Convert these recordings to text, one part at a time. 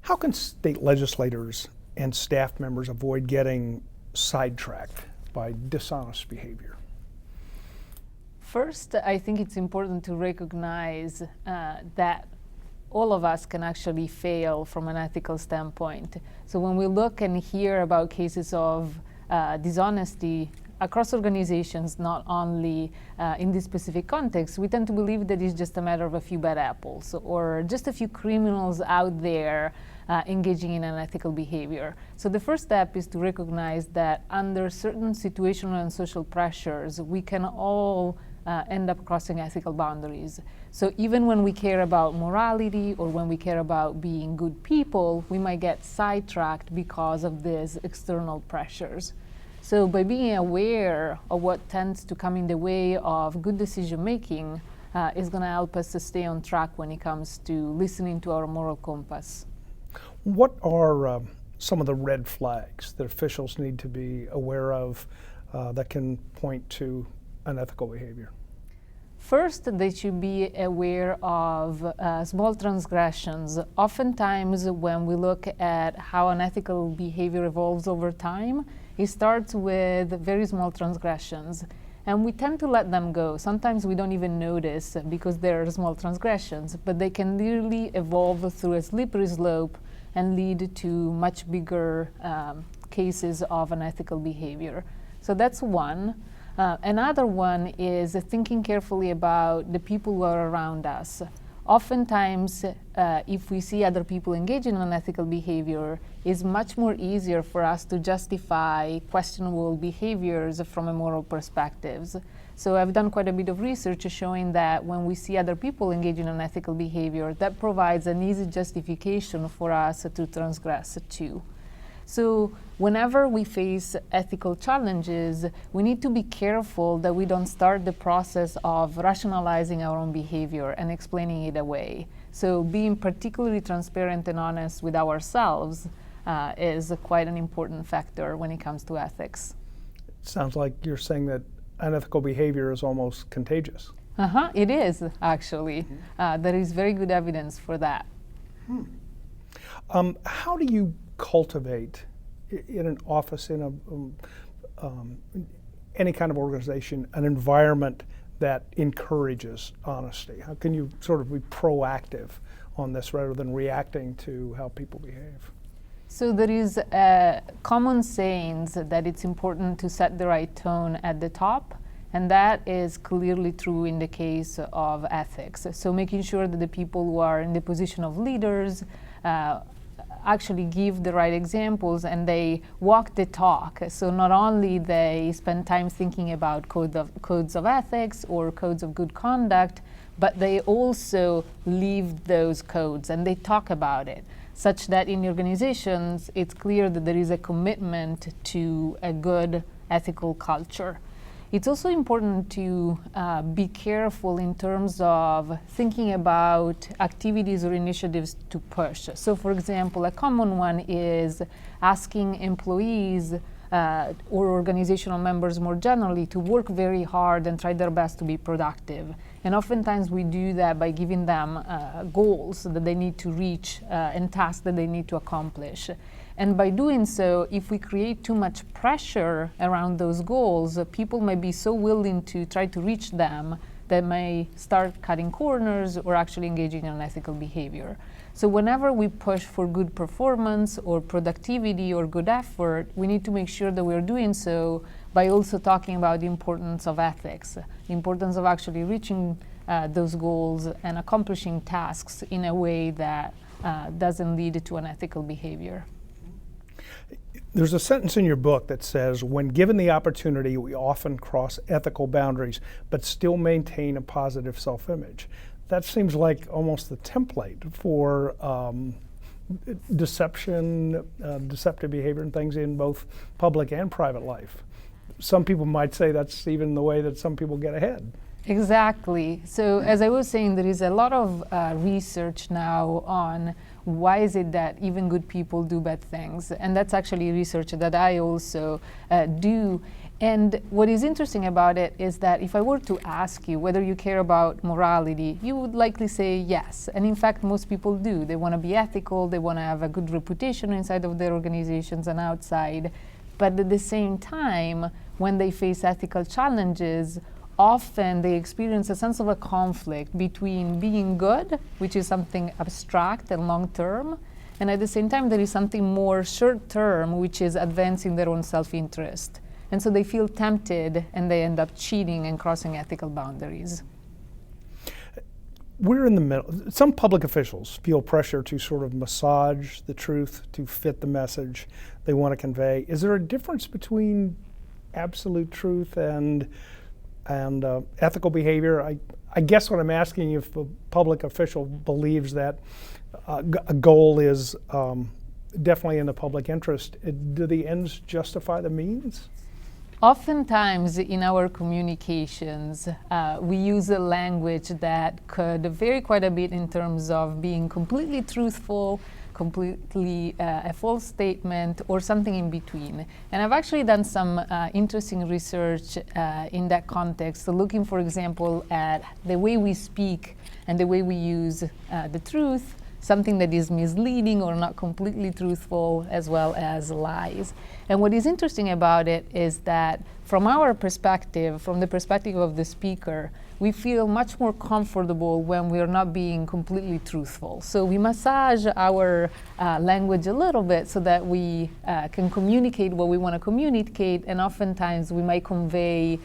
How can state legislators and staff members avoid getting sidetracked by dishonest behavior? First, I think it's important to recognize that all of us can actually fail from an ethical standpoint. So when we look and hear about cases of dishonesty across organizations, not only in this specific context, we tend to believe that it's just a matter of a few bad apples or just a few criminals out there engaging in unethical behavior. So the first step is to recognize that under certain situational and social pressures, we can all end up crossing ethical boundaries. So even when we care about morality or when we care about being good people, we might get sidetracked because of these external pressures. So by being aware of what tends to come in the way of good decision making is going to help us to stay on track when it comes to listening to our moral compass. What are some of the red flags that officials need to be aware of that can point to unethical behavior? First, they should be aware of small transgressions. Oftentimes, when we look at how unethical behavior evolves over time, it starts with very small transgressions, and we tend to let them go. Sometimes we don't even notice because they're small transgressions, but they can really evolve through a slippery slope and lead to much bigger cases of unethical behavior. So that's one. Another one is thinking carefully about the people who are around us. Oftentimes, if we see other people engaging in unethical behavior, it's much more easier for us to justify questionable behaviors from a moral perspective. So I've done quite a bit of research showing that when we see other people engaging in unethical behavior, that provides an easy justification for us to transgress too. So whenever we face ethical challenges, we need to be careful that we don't start the process of rationalizing our own behavior and explaining it away. So being particularly transparent and honest with ourselves is quite an important factor when it comes to ethics. It sounds like you're saying that unethical behavior is almost contagious. It is, actually. There is very good evidence for that. How do you cultivate in an office, in any kind of organization, an environment that encourages honesty? How can you sort of be proactive on this rather than reacting to how people behave? So there is common sayings that it's important to set the right tone at the top, and that is clearly true in the case of ethics. So making sure that the people who are in the position of leaders actually give the right examples and they walk the talk. So not only they spend time thinking about codes of ethics or codes of good conduct, but they also live those codes and they talk about it, such that in organizations it's clear that there is a commitment to a good ethical culture. It's also important to be careful in terms of thinking about activities or initiatives to push. So for example, a common one is asking employees or organizational members more generally to work very hard and try their best to be productive. And oftentimes we do that by giving them goals that they need to reach and tasks that they need to accomplish. And by doing so, if we create too much pressure around those goals, people may be so willing to try to reach them that may start cutting corners or actually engaging in unethical behavior. So whenever we push for good performance or productivity or good effort, we need to make sure that we're doing so by also talking about the importance of ethics, the importance of actually reaching those goals and accomplishing tasks in a way that doesn't lead to unethical behavior. There's a sentence in your book that says, when given the opportunity, we often cross ethical boundaries, but still maintain a positive self-image. That seems like almost the template for deception, deceptive behavior and things in both public and private life. Some people might say that's even the way that some people get ahead. Exactly. So as I was saying, there is a lot of research now on why is it that even good people do bad things? And that's actually research that I also do. And what is interesting about it is that if I were to ask you whether you care about morality, you would likely say yes. And in fact, most people do. They want to be ethical, they want to have a good reputation inside of their organizations and outside. But at the same time, when they face ethical challenges, often they experience a sense of a conflict between being good, which is something abstract and long-term, and at the same time there is something more short-term, which is advancing their own self-interest. And so they feel tempted and they end up cheating and crossing ethical boundaries. We're in the middle. Some public officials feel pressure to sort of massage the truth to fit the message they want to convey. Is there a difference between absolute truth and ethical behavior? I guess what I'm asking, if a public official believes that a goal is definitely in the public interest, do the ends justify the means? Oftentimes in our communications, we use a language that could vary quite a bit in terms of being completely truthful, completely a false statement, or something in between. And I've actually done some interesting research in that context, so looking, for example, at the way we speak and the way we use the truth, something that is misleading or not completely truthful, as well as lies. And what is interesting about it is that from our perspective, from the perspective of the speaker, we feel much more comfortable when we are not being completely truthful. So we massage our language a little bit so that we can communicate what we want to communicate, and oftentimes we might convey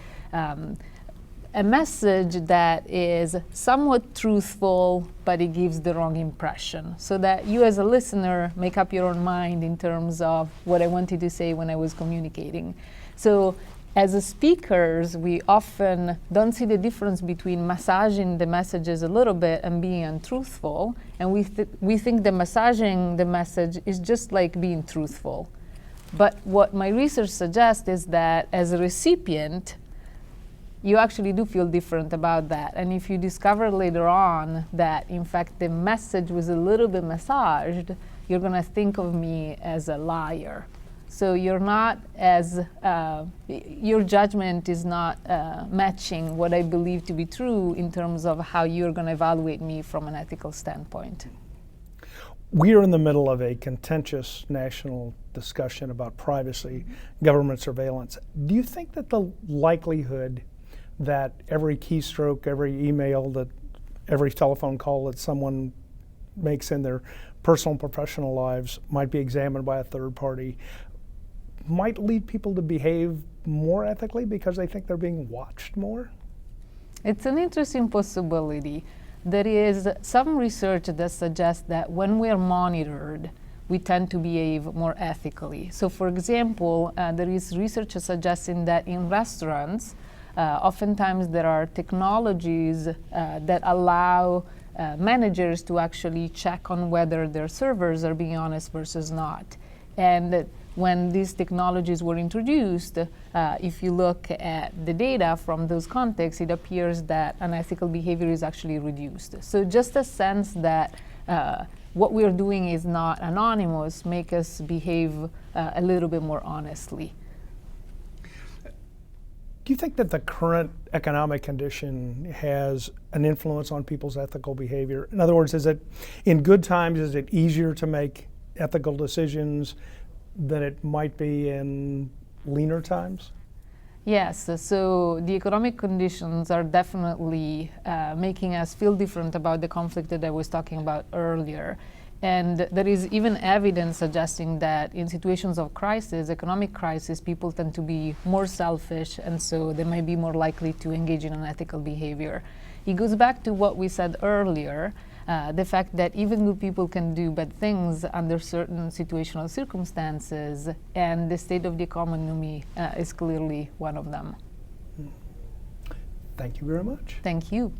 a message that is somewhat truthful, but it gives the wrong impression, so that you as a listener make up your own mind in terms of what I wanted to say when I was communicating. So as a speakers, we often don't see the difference between massaging the messages a little bit and being untruthful, and we think that massaging the message is just like being truthful. But what my research suggests is that as a recipient, you actually do feel different about that. And if you discover later on that, in fact, the message was a little bit massaged, you're going to think of me as a liar. So you're not as, your judgment is not matching what I believe to be true in terms of how you're going to evaluate me from an ethical standpoint. We are in the middle of a contentious national discussion about privacy, government surveillance. Do you think that the likelihood that every keystroke, every email, that every telephone call that someone makes in their personal and professional lives might be examined by a third party might lead people to behave more ethically because they think they're being watched more? It's an interesting possibility. There is some research that suggests that when we are monitored, we tend to behave more ethically. So for example, there is research suggesting that in restaurants, oftentimes there are technologies that allow managers to actually check on whether their servers are being honest versus not. And when these technologies were introduced, if you look at the data from those contexts, it appears that unethical behavior is actually reduced. So just a sense that what we're doing is not anonymous make us behave a little bit more honestly. Do you think that the current economic condition has an influence on people's ethical behavior? In other words, is it, in good times, is it easier to make ethical decisions than it might be in leaner times? Yes, so the economic conditions are definitely making us feel different about the conflict that I was talking about earlier. And there is even evidence suggesting that in situations of crisis, economic crisis, people tend to be more selfish, and so they might be more likely to engage in unethical behavior. It goes back to what we said earlier, the fact that even good people can do bad things under certain situational circumstances, and the state of the economy is clearly one of them. Thank you very much. Thank you.